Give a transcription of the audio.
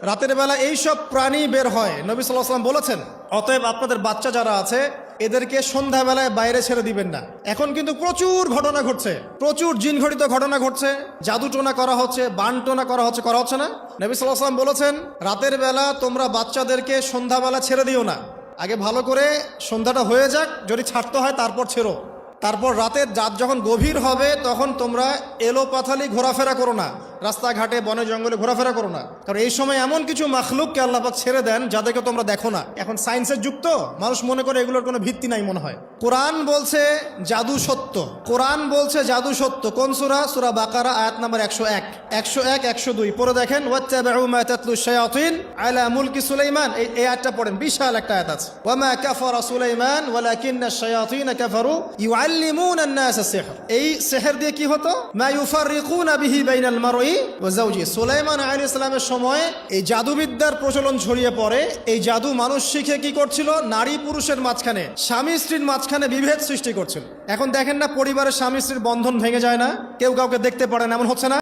রাতের বেলা এইসব প্রাণী বের হয়, নবী সাল্লাল্লাহু আলাইহি ওয়াসাল্লাম বলেছেন, অতএব আপনাদের বাচ্চা যারা আছে এদেরকে সন্ধ্যাবেলায় বাইরে ছেড়ে দিবেন না। এখন কিন্তু প্রচুর ঘটনা ঘটছে, প্রচুর জিনঘটিত ঘটনা ঘটছে, জাদুটোনা করা হচ্ছে, বানটোনা করা হচ্ছে না? নবী সাল্লাল্লাহু আলাইহি ওয়াসাল্লাম বলেছেন, রাতের বেলা তোমরা বাচ্চাদেরকে সন্ধ্যাবেলা ছেড়ে দিও না, আগে ভালো করে সন্ধ্যাটা হয়ে যাক, যদি ছাড়তে হয় তারপর ছেড়ো। তারপর রাতের রাত যখন গভীর হবে তখন তোমরা এলোপাথালি ঘোরাফেরা করো না, রাস্তাঘাটে বনে জঙ্গলে ঘোরাফেরা করো না, কারণ এই সময় এমন কিছু মাখলুককে আল্লাহ পাক ছেড়ে দেন যাদেরকে তোমরা দেখো না। এখন সায়েন্সের যুগ তো, মানুষ মনে করে এগুলোর কোনো ভিত্তি নাই মনে হয়। কোরআন বলছে জাদু সত্য, কোরআন বলছে জাদু সত্য। কোন সূরা? সূরা বাকারা আয়াত নাম্বার 101, 102 পড়ে দেখেন, ওয়াত্তাবিউ মা তাতলু শায়াতিন আলা মুলকি সুলাইমান। এই আয়াতটা পড়েন, বিশাল একটা আয়াত আছে। ওয়া মা কাফারা সুলাইমান ওয়ালাকিন্নাশ শায়াতিন কাফারু ইউআল্লিমুনা আন-নাস সিহর। এই সিহর দিয়ে কি হতো? মা ইউফাররিকুনা বিহি বাইনাল মারই ওয়া যাওজি। সুলাইমান আলাইহিস সালামের সময় এই জাদুবিদ্যার প্রচলন ছড়িয়ে পড়ে। এই জাদু মানুষ শিখে কি করছিল? নারী পুরুষের মাঝখানে, স্বামী স্ত্রীর মাঝখানে বিভেদ সৃষ্টি করছিল। এখন দেখেন না, পরিবারের স্বামী স্ত্রীর বন্ধন ভেঙে যায় না, কেউ কাউকে দেখতে পারে না, এমন হচ্ছে না?